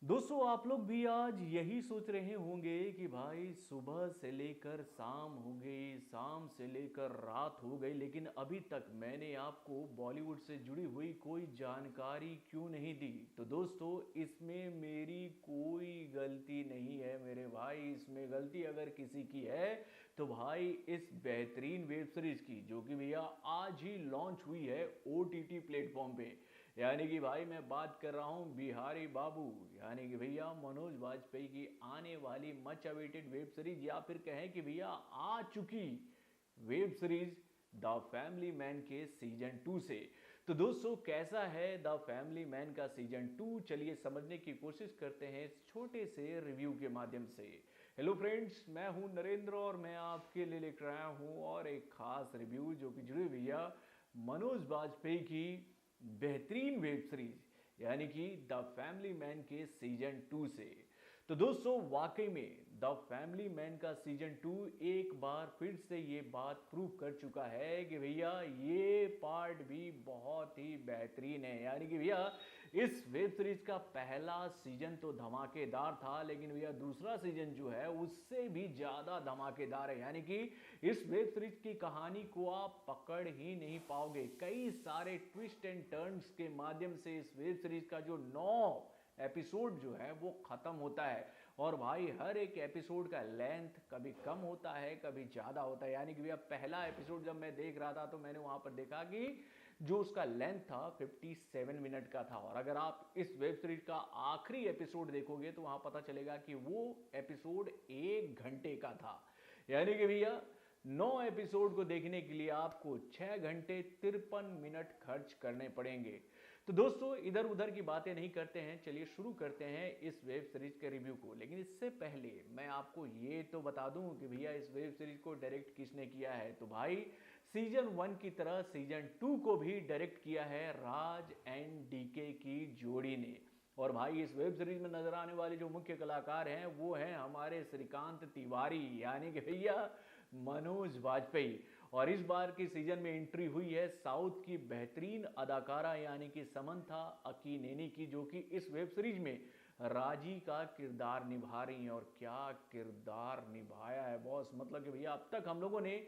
दोस्तों आप लोग भी आज यही सोच रहे होंगे कि भाई सुबह से लेकर शाम हो गई, शाम से लेकर रात हो गई, लेकिन अभी तक मैंने आपको बॉलीवुड से जुड़ी हुई कोई जानकारी क्यों नहीं दी। तो दोस्तों इसमें मेरी कोई गलती नहीं है मेरे भाई। इसमें गलती अगर किसी की है तो भाई इस बेहतरीन वेब सीरीज की, जो कि भैया आज ही लॉन्च हुई है OTT प्लेटफॉर्म पे। यानी कि भाई मैं बात कर रहा हूं बिहारी बाबू, यानी कि भैया मनोज वाजपेयी की आने वाली मच अवेटेड वेब सीरीज, या फिर कहें कि भैया आ चुकी web series the family man के सीजन 2 से। तो दोस्तों कैसा है द फैमिली मैन का सीजन 2, चलिए समझने की कोशिश करते हैं इस छोटे से रिव्यू के माध्यम से। हेलो फ्रेंड्स, मैं हूं नरेंद्र और मैं आपके लिए लेकर आया हूं और एक खास रिव्यू, जो कि जुड़े भैया मनोज वाजपेयी की बेहतरीन वेब सीरीज यानी कि द फैमिली मैन के सीजन 2 से। तो दोस्तों वाकई में द फैमिली मैन का सीजन 2 एक बार फिर से ये बात प्रूव कर चुका है कि भैया ये पार्ट भी बहुत ही बेहतरीन है। यानी कि भैया इस वेब सीरीज का पहला सीजन तो धमाकेदार था, लेकिन भैया दूसरा सीजन जो है उससे भी ज्यादा धमाकेदार है। यानी कि इस वेब सीरीज की कहानी को आप पकड़ ही नहीं पाओगे। कई सारे ट्विस्ट एंड टर्न्स के माध्यम से इस वेब सीरीज का जो 9 एपिसोड जो है वो खत्म होता है, और भाई हर एक एपिसोड का लेंथ कभी कम होता है कभी ज्यादा होता है। यानी कि भैया पहला एपिसोड जब मैं देख रहा था तो मैंने वहां पर देखा कि जो उसका लेंथ था 57 मिनट का था, और अगर आप इस वेब सीरीज का आखिरी एपिसोड देखोगे तो वहां पता चलेगा कि वो एपिसोड 1 घंटे का था। यानी कि भैया 9 एपिसोड को देखने के लिए आपको 6 घंटे 53 मिनट खर्च करने पड़ेंगे। तो दोस्तों इधर उधर की बातें नहीं करते हैं, चलिए शुरू करते हैं इस वेब सीरीज के रिव्यू को। लेकिन इससे पहले मैं आपको ये तो बता दूं कि भैया इस वेब सीरीज को डायरेक्ट किसने किया है। तो भाई सीजन 1 की तरह सीजन 2 को भी डायरेक्ट किया है राज एंड डीके की जोड़ी ने। और भाई इस वेब सीरीज में नजर आने वाले जो मुख्य कलाकार हैं वो हैं हमारे श्रीकांत तिवारी, यानी कि भैया मनोज वाजपेयी। और इस बार की सीजन में एंट्री हुई है साउथ की बेहतरीन अदाकारा यानी कि समंथा अकीनेनी की, जो कि इस वेब सीरीज में राजी का किरदार निभा रही हैं। और क्या किरदार निभाया है बॉस, मतलब कि भैया अब तक हम लोगों ने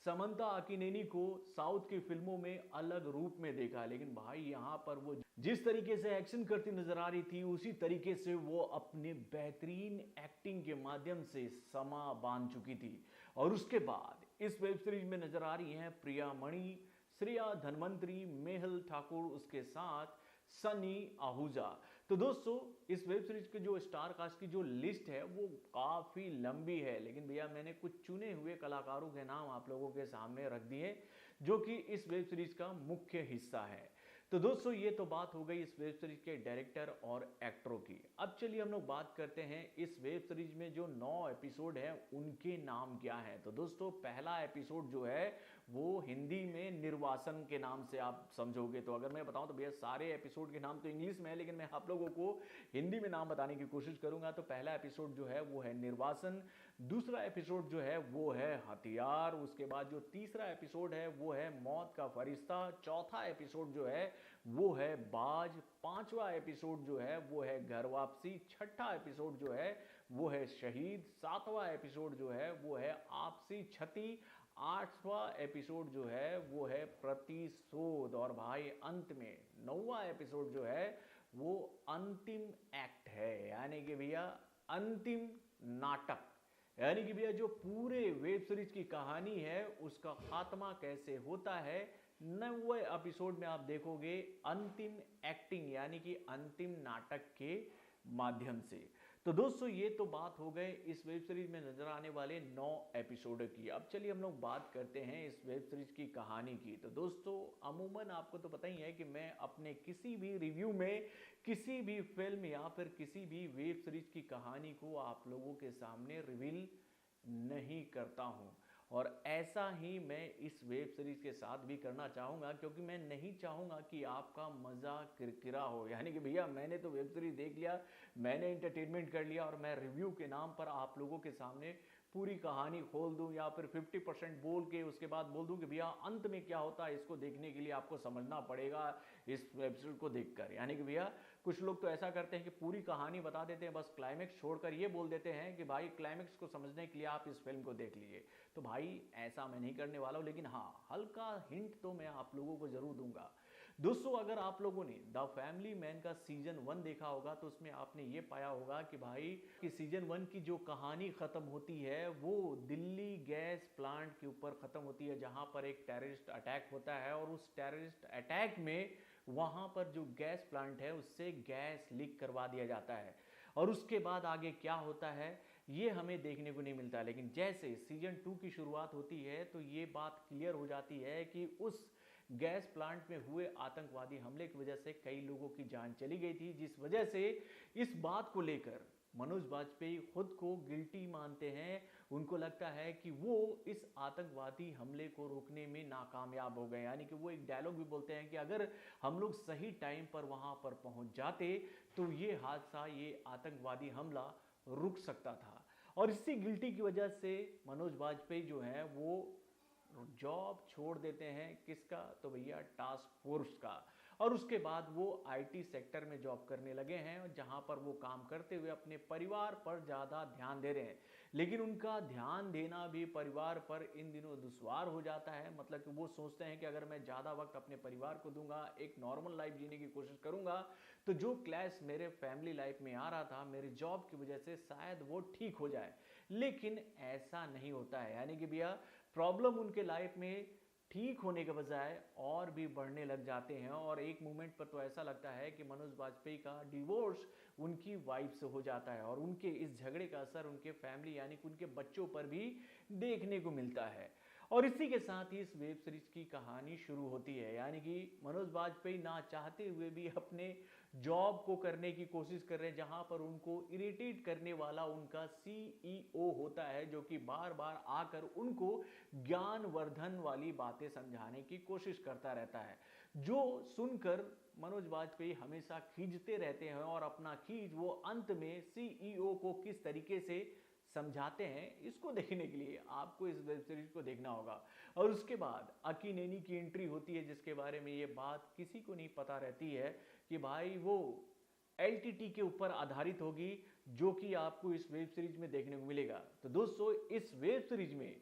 समंथा अकीनेनी को साउथ की फिल्मों में अलग रूप में देखा, लेकिन भाई यहां पर वो जिस तरीके से एक्शन करती नजर आ रही थी उसी तरीके से वो अपने बेहतरीन एक्टिंग के माध्यम से समा बांध चुकी थी। और उसके बाद इस वेब सीरीज में नजर आ रही हैं प्रिया मणि, श्रेया धनवंतरी, मेहल ठाकुर, उसके साथ सनी आहूजा। तो दोस्तों इस वेब सीरीज के जो स्टार कास्ट की जो लिस्ट है वो काफी लंबी है, लेकिन भैया मैंने कुछ चुने हुए कलाकारों के नाम आप लोगों के सामने रख दिए जो कि इस वेब सीरीज का मुख्य हिस्सा है। तो दोस्तों ये तो बात हो गई इस वेब सीरीज के डायरेक्टर और एक्टरों की। अब चलिए हम लोग बात करते हैं इस वेब सीरीज में जो 9 एपिसोड हैं उनके नाम क्या हैं। तो दोस्तों पहला एपिसोड जो है वो हिंदी में निर्वासन के नाम से आप समझोगे। तो अगर मैं बताऊं तो भैया सारे एपिसोड के नाम तो इंग्लिश में है, लेकिन मैं आप लोगों को हिंदी में नाम बताने की कोशिश करूंगा। तो पहला एपिसोड जो है वो है निर्वासन, दूसरा एपिसोड जो है वो है हथियार, उसके बाद जो तीसरा एपिसोड है वो है मौत का फरिश्ता, चौथा एपिसोड जो है वो है बाज, पांचवा एपिसोड जो है वो है घर वापसी, छठा एपिसोड जो है वो है शहीद, सातवां एपिसोड जो है वो है आपसी क्षति, आठवां एपिसोड जो है वो है प्रतिशोध, और भाई अंत में 9वां एपिसोड जो है वो अंतिम एक्ट है, यानी कि भैया अंतिम नाटक। यानी कि भैया जो पूरे वेब सीरीज की कहानी है उसका खात्मा कैसे होता है 9वें एपिसोड में आप देखोगे अंतिम एक्टिंग यानी कि अंतिम नाटक के माध्यम से। तो दोस्तों ये तो बात हो गए इस वेब सीरीज में नजर आने वाले 9 एपिसोड की। अब चलिए हम लोग बात करते हैं इस वेब सीरीज की कहानी की। तो दोस्तों अमूमन आपको तो पता ही है कि मैं अपने किसी भी रिव्यू में किसी भी फिल्म या फिर किसी भी वेब सीरीज की कहानी को आप लोगों के सामने रिवील नहीं करता हूं, और ऐसा ही मैं इस वेब सीरीज के साथ भी करना चाहूंगा, क्योंकि मैं नहीं चाहूंगा कि आपका मजा किरकिरा हो। यानी कि भैया मैंने तो वेब सीरीज देख लिया, मैंने एंटरटेनमेंट कर लिया, और मैं रिव्यू के नाम पर आप लोगों के सामने पूरी कहानी खोल दूं या फिर 50% बोल के उसके बाद बोल दूं कि भैया अंत में क्या होता है इसको देखने के लिए आपको समझना पड़ेगा इस वेब सीरीज को देखकर। यानी कि भैया कुछ लोग तो ऐसा करते हैं कि पूरी कहानी बता देते हैं, बस क्लाइमेक्स छोड़कर ये बोल देते हैं कि भाई क्लाइमेक्स को समझने के लिए आप इस फिल्म को देख लीजिए। तो भाई ऐसा मैं नहीं करने वाला हूँ, लेकिन हाँ हल्का हिंट तो मैं आप लोगों को जरूर दूंगा। दोस्तों अगर आप लोगों ने द फैमिली मैन का सीजन 1 देखा होगा तो उसमें आपने ये पाया होगा कि भाई कि सीजन 1 की जो कहानी खत्म होती है वो दिल्ली गैस प्लांट के ऊपर खत्म होती है, जहां पर एक टेररिस्ट अटैक होता है और उस टेररिस्ट अटैक में वहां पर जो गैस प्लांट है उससे गैस लीक करवा दिया जाता है। और उसके बाद आगे क्या होता है ये हमें देखने को नहीं मिलता, लेकिन जैसे सीजन 2 की शुरुआत होती है तो ये बात क्लियर हो जाती है कि उस गैस प्लांट में हुए आतंकवादी हमले की वजह से कई लोगों की जान चली गई थी, जिस वजह से इस बात को लेकर मनोज बाजपेयी खुद को गिल्टी मानते हैं। उनको लगता है कि वो इस आतंकवादी हमले को रोकने में नाकामयाब हो गए, यानी कि वो एक डायलॉग भी बोलते हैं कि अगर हम लोग सही टाइम पर वहां पर पहुंच जाते तो ये हादसा, ये आतंकवादी हमला रुक सकता था। और इसी गिल्टी की वजह से मनोज बाजपेयी जो है वो जॉब छोड़ देते हैं, किसका, तो भैया टास्क फोर्स का। और उसके बाद वो आईटी सेक्टर में जॉब करने लगे हैं, जहां पर वो काम करते हुए अपने परिवार पर ज़्यादा ध्यान दे रहे हैं। लेकिन उनका ध्यान देना भी परिवार पर इन दिनों दुश्वार हो जाता है। मतलब कि वो सोचते हैं कि अगर मैं ज़्यादा वक्त अपने परिवार को दूंगा, एक नॉर्मल लाइफ जीने की कोशिश करूंगा, तो जो क्लैश मेरे फैमिली लाइफ में आ रहा था मेरी जॉब की वजह से शायद वो ठीक हो जाए। लेकिन ऐसा नहीं होता है, यानी कि भैया प्रॉब्लम उनके लाइफ में ठीक होने के बजाय और भी बढ़ने लग जाते हैं। और एक मोमेंट पर तो ऐसा लगता है कि मनोज बाजपेयी का डिवोर्स उनकी वाइफ से हो जाता है और उनके इस झगड़े का असर उनके फैमिली यानी कि उनके बच्चों पर भी देखने को मिलता है। और इसी के साथ ही इस वेब सीरीज की कहानी शुरू होती है, यानी कि मनोज बाजपेयी ना चाहते हुए भी अपने जॉब को करने की कोशिश कर रहे हैं, जहां पर उनको इरिटेट करने वाला उनका सीईओ होता है, जो कि बार बार आकर उनको ज्ञानवर्धन वाली बातें समझाने की कोशिश करता रहता है, जो सुनकर मनोज बाजपेयी हमेशा खींचते रहते हैं। और अपना खींच वो अंत में सीईओ को किस तरीके से समझाते हैं, इसको देखने के लिए आपको इस वेब सीरीज को देखना होगा। और उसके बाद अकीनेनी की एंट्री होती है, जिसके बारे में ये बात किसी को नहीं पता रहती है कि भाई वो एलटीटी के ऊपर आधारित होगी, जो कि आपको इस वेब सीरीज में देखने को मिलेगा। तो दोस्तों इस वेब सीरीज में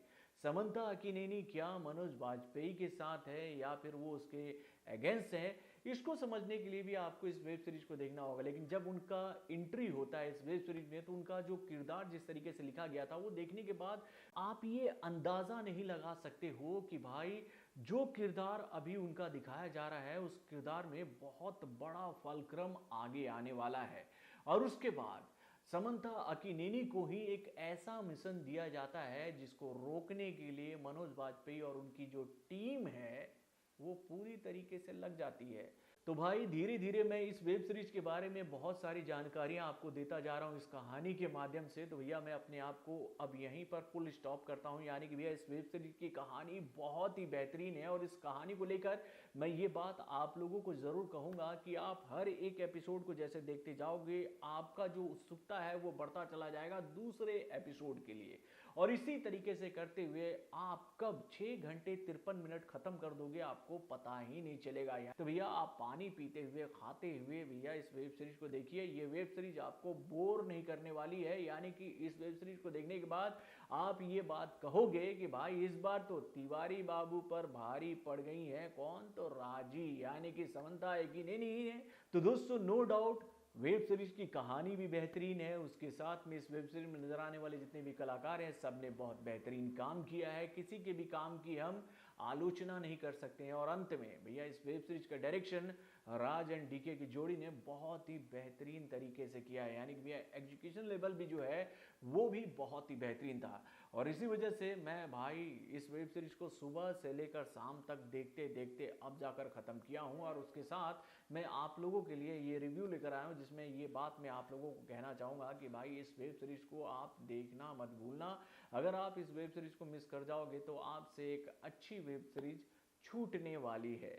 समंथा अकीनेनी क्या मनोज बाजपेयी के साथ है या फिर वो उसके अगेंस्ट है, इसको समझने के लिए भी आपको इस वेब सीरीज को देखना होगा। लेकिन जब उनका एंट्री होता है इस वेब सीरीज में तो उनका जो किरदार जिस तरीके से लिखा गया था वो देखने के बाद आप ये अंदाजा नहीं लगा सकते हो कि भाई जो किरदार अभी उनका दिखाया जा रहा है उस किरदार में बहुत बड़ा फलक्रम आगे आने वाला है। और उसके बाद समंथा अकीनेनी को ही एक ऐसा मिशन दिया जाता है जिसको रोकने के लिए मनोज बाजपेयी और उनकी जो टीम है वो पूरी तरीके से लग जाती है। तो भाई धीरे धीरे मैं इस वेब सीरीज के बारे में बहुत सारी जानकारियां आपको देता जा रहा हूं इस कहानी के माध्यम से। तो भैया मैं अपने आप को अब यहीं पर फुल स्टॉप करता हूं, यानी कि भैया इस वेब सीरीज की कहानी बहुत ही बेहतरीन है। और इस कहानी को लेकर मैं ये बात आप लोगों को ज़रूर कहूँगा कि आप हर एक एपिसोड को जैसे देखते जाओगे आपका जो उत्सुकता है वो बढ़ता चला जाएगा दूसरे एपिसोड के लिए। और इसी तरीके से करते हुए आप कब 6 घंटे 53 मिनट खत्म कर दोगे आपको पता ही नहीं चलेगा यार। तो भैया आप पानी पीते हुए खाते हुए भैया इस वेब सीरीज को देखिए। ये वेब सीरीज आपको बोर नहीं करने वाली है, यानी कि इस वेब सीरीज को देखने के बाद आप ये बात कहोगे कि भाई इस बार तो तिवारी बाबू पर भारी पड़ गई है कौन, तो राजी यानी कि समंथा अकीनेनी ही है। तो दोस्तों नो डाउट वेब सीरीज की कहानी भी बेहतरीन है, उसके साथ में इस वेब सीरीज में नजर आने वाले जितने भी कलाकार हैं सब ने बहुत बेहतरीन काम किया है, किसी के भी काम की हम आलोचना नहीं कर सकते हैं। और अंत में भैया इस वेब सीरीज का डायरेक्शन राज एंड डीके की जोड़ी ने बहुत ही बेहतरीन तरीके से किया है, यानी कि भैया एजुकेशन लेवल भी जो है वो भी बहुत ही बेहतरीन था। और इसी वजह से मैं भाई इस वेब सीरीज को सुबह से लेकर शाम तक देखते देखते अब जाकर ख़त्म किया हूँ। और उसके साथ मैं आप लोगों के लिए ये रिव्यू लेकर आया हूँ जिसमें ये बात मैं आप लोगों को कहना चाहूँगा कि भाई इस वेब सीरीज़ को आप देखना मत भूलना। अगर आप इस वेब सीरीज़ को मिस कर जाओगे तो आपसे एक अच्छी वेब सीरीज़ छूटने वाली है।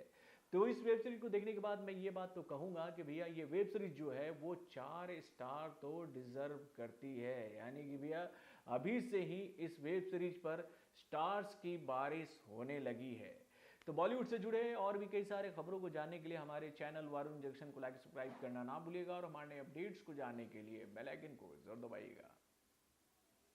तो इस वेब सीरीज को देखने के बाद मैं ये बात तो कहूँगा कि भैया ये वेब सीरीज जो है वो 4 स्टार तो डिजर्व करती है, यानी कि भैया अभी से ही इस वेब सीरीज पर स्टार्स की बारिश होने लगी है। तो बॉलीवुड से जुड़े और भी कई सारे खबरों को जानने के लिए हमारे चैनल वरुण जंक्शन को लाइक सब्सक्राइब करना ना भूलिएगा और हमारे अपडेट्स को जानने के लिए बेल आइकन को जरूर दबाइएगा।